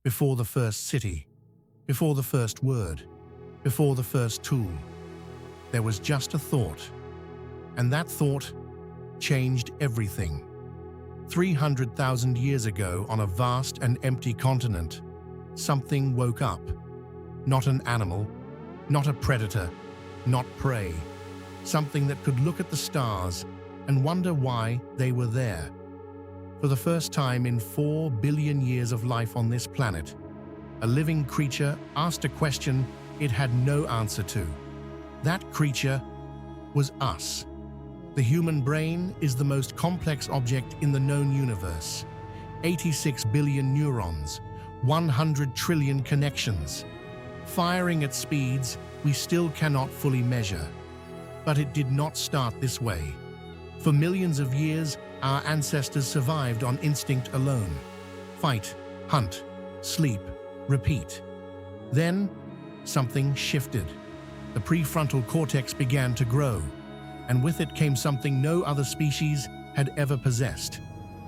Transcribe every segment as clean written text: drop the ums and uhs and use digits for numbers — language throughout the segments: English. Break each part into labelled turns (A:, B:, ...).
A: before the first city, before the first word, before the first tool. There was just a thought, and that thought changed everything. 300,000 years ago, on a vast and empty continent, something woke up. Not an animal, not a predator, not prey. Something that could look at the stars and wonder why they were there. For the first time in 4 billion years of life on this planet, a living creature asked a question it had no answer to. That creature was us. The human brain is the most complex object in the known universe. 86 billion neurons, 100 trillion connections, firing at speeds we still cannot fully measure. But it did not start this way. For millions of years, our ancestors survived on instinct alone. Fight, hunt, sleep, repeat. Then, something shifted. The prefrontal cortex began to grow, and with it came something no other species had ever possessed: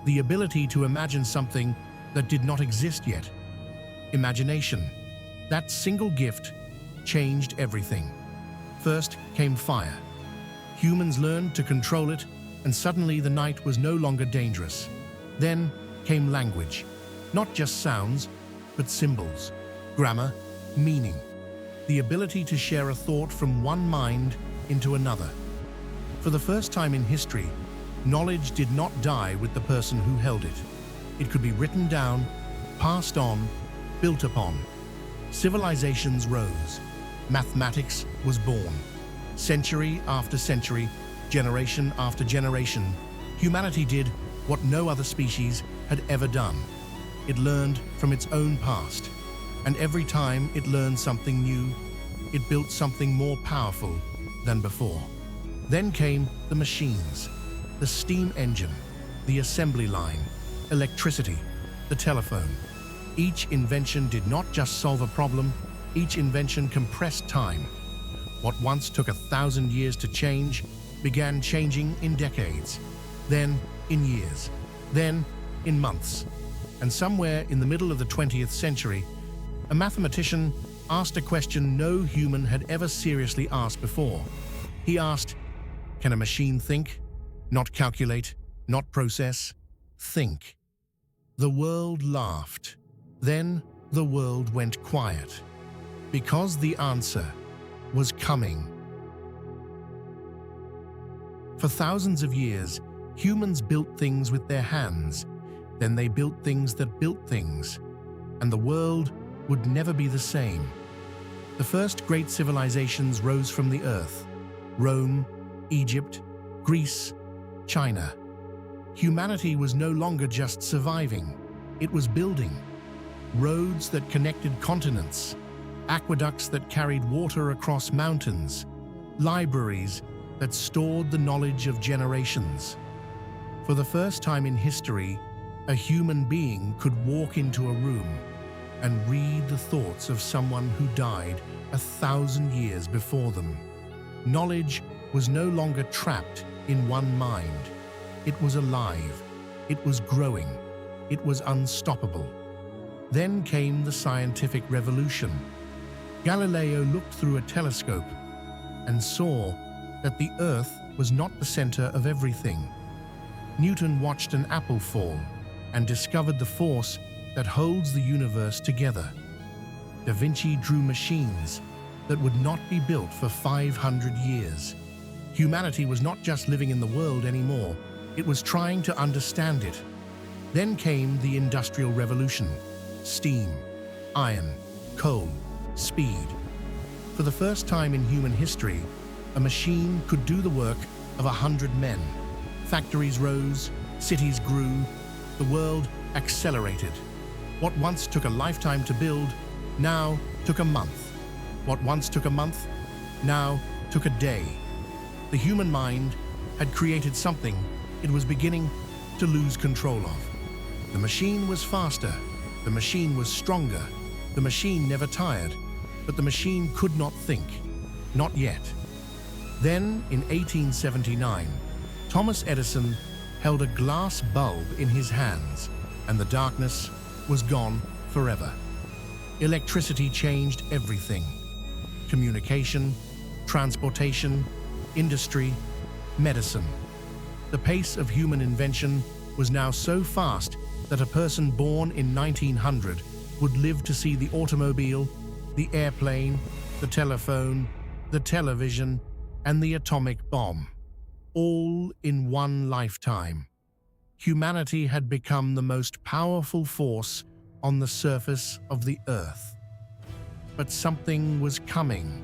A: the ability to imagine something that did not exist yet. Imagination. That single gift changed everything. First came fire. Humans learned to control it, and suddenly the night was no longer dangerous. Then came language. Not just sounds, but symbols, grammar, meaning. The ability to share a thought from one mind into another. For the first time in history, knowledge did not die with the person who held it. It could be written down, passed on, built upon. Civilizations rose. Mathematics was born. Century after century, generation after generation, humanity did what no other species had ever done. It learned from its own past, and every time it learned something new, it built something more powerful than before. Then came the machines, the steam engine, the assembly line, electricity, the telephone. Each invention did not just solve a problem, each invention compressed time. What once took 1,000 years to change began changing in decades, then in years, then in months. And somewhere in the middle of the 20th century, a mathematician asked a question no human had ever seriously asked before. He asked, can a machine think? Not calculate, not process, think. The world laughed. Then the world went quiet, because the answer was coming. For thousands of years, humans built things with their hands. Then they built things that built things, and the world would never be the same. The first great civilizations rose from the earth: Rome, Egypt, Greece, China. Humanity was no longer just surviving, it was building. Roads that connected continents, aqueducts that carried water across mountains, libraries that stored the knowledge of generations. For the first time in history, a human being could walk into a room and read the thoughts of someone who died 1,000 years before them. Knowledge was no longer trapped in one mind. It was alive, it was growing, it was unstoppable. Then came the scientific revolution. Galileo looked through a telescope and saw that the Earth was not the center of everything. Newton watched an apple fall and discovered the force that holds the universe together. Da Vinci drew machines that would not be built for 500 years. Humanity was not just living in the world anymore, it was trying to understand it. Then came the Industrial Revolution. Steam, iron, coal, speed. For the first time in human history, a machine could do the work of 100 men. Factories rose, cities grew, the world accelerated. What once took a lifetime to build, now took a month. What once took a month, now took a day. The human mind had created something it was beginning to lose control of. The machine was faster, the machine was stronger, the machine never tired, but the machine could not think, not yet. Then, in 1879, Thomas Edison held a glass bulb in his hands, and the darkness was gone forever. Electricity changed everything: communication, transportation, industry, medicine. The pace of human invention was now so fast that a person born in 1900 would live to see the automobile, the airplane, the telephone, the television, and the atomic bomb, all in one lifetime. Humanity had become the most powerful force on the surface of the Earth. But something was coming,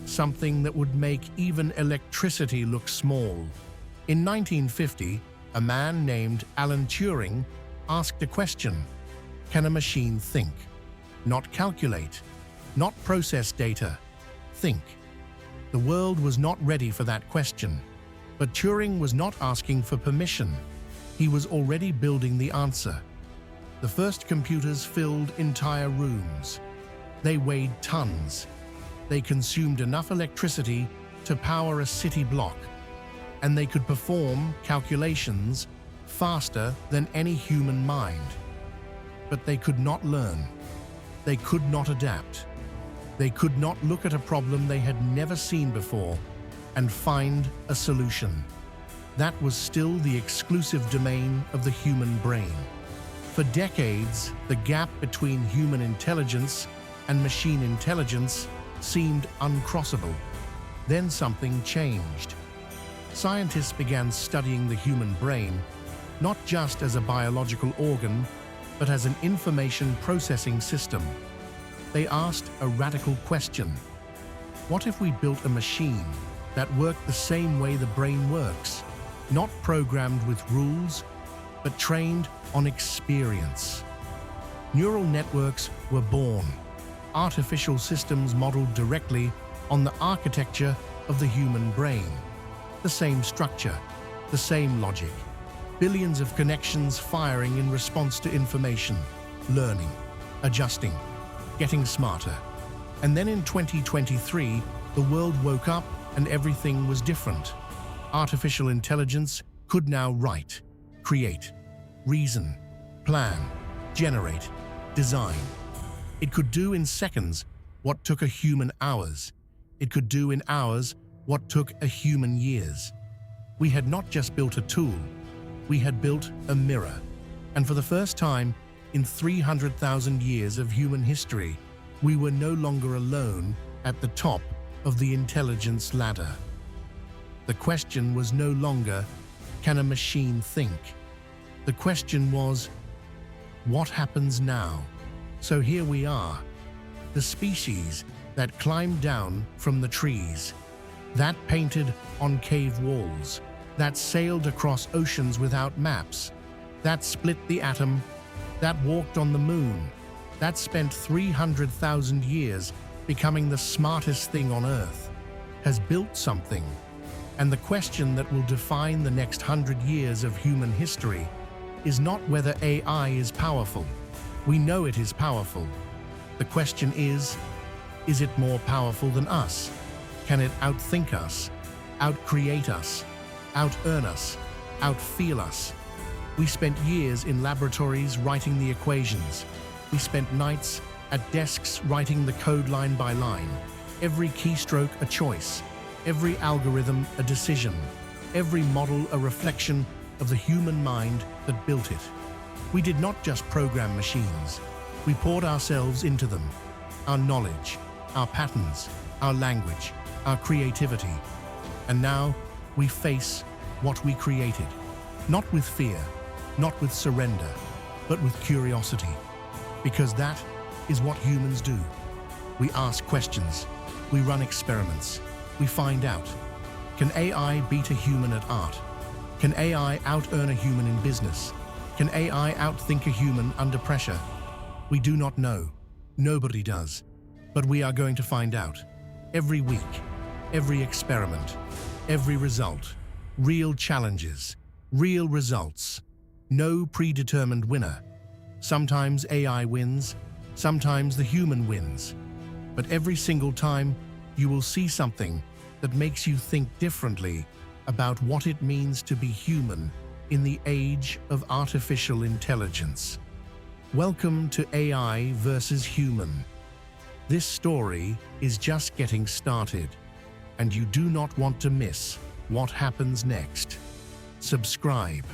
A: something that would make even electricity look small. In 1950, a man named Alan Turing asked a question: can a machine think? Not calculate, not process data, think. The world was not ready for that question, but Turing was not asking for permission. He was already building the answer. The first computers filled entire rooms. They weighed tons. They consumed enough electricity to power a city block, and they could perform calculations faster than any human mind. But they could not learn. They could not adapt. They could not look at a problem they had never seen before and find a solution. That was still the exclusive domain of the human brain. For decades, the gap between human intelligence and machine intelligence seemed uncrossable. Then something changed. Scientists began studying the human brain, not just as a biological organ, but as an information processing system. They asked a radical question: what if we built a machine that worked the same way the brain works, not programmed with rules, but trained on experience? Neural networks were born, artificial systems modeled directly on the architecture of the human brain. The same structure, the same logic, billions of connections firing in response to information, learning, adjusting, getting smarter. And then in 2023, the world woke up and everything was different. Artificial intelligence could now write, create, reason, plan, generate, design. It could do in seconds what took a human hours. It could do in hours what took a human years. We had not just built a tool, we had built a mirror. And for the first time in 300,000 years of human history, we were no longer alone at the top of the intelligence ladder. The question was no longer, can a machine think? The question was, what happens now? So here we are, the species that climbed down from the trees, that painted on cave walls, that sailed across oceans without maps, that split the atom, that walked on the moon, that spent 300,000 years becoming the smartest thing on Earth, has built something. And the question that will define the next 100 years of human history is not whether AI is powerful. We know it is powerful. The question is it more powerful than us? Can it outthink us, outcreate us, out-earn us, outfeel us? We spent years in laboratories writing the equations. We spent nights at desks writing the code line by line. Every keystroke a choice, every algorithm a decision, every model a reflection of the human mind that built it. We did not just program machines. We poured ourselves into them, our knowledge, our patterns, our language, our creativity. And now we face what we created, not with fear, not with surrender, but with curiosity. Because that is what humans do. We ask questions, we run experiments, we find out. Can AI beat a human at art? Can AI out-earn a human in business? Can AI outthink a human under pressure? We do not know. Nobody does. But we are going to find out. Every week, every experiment, every result, real challenges, real results. No predetermined winner. Sometimes AI wins, sometimes the human wins. But every single time, you will see something that makes you think differently about what it means to be human in the age of artificial intelligence. Welcome to AI versus Human. This story is just getting started, and you do not want to miss what happens next. Subscribe.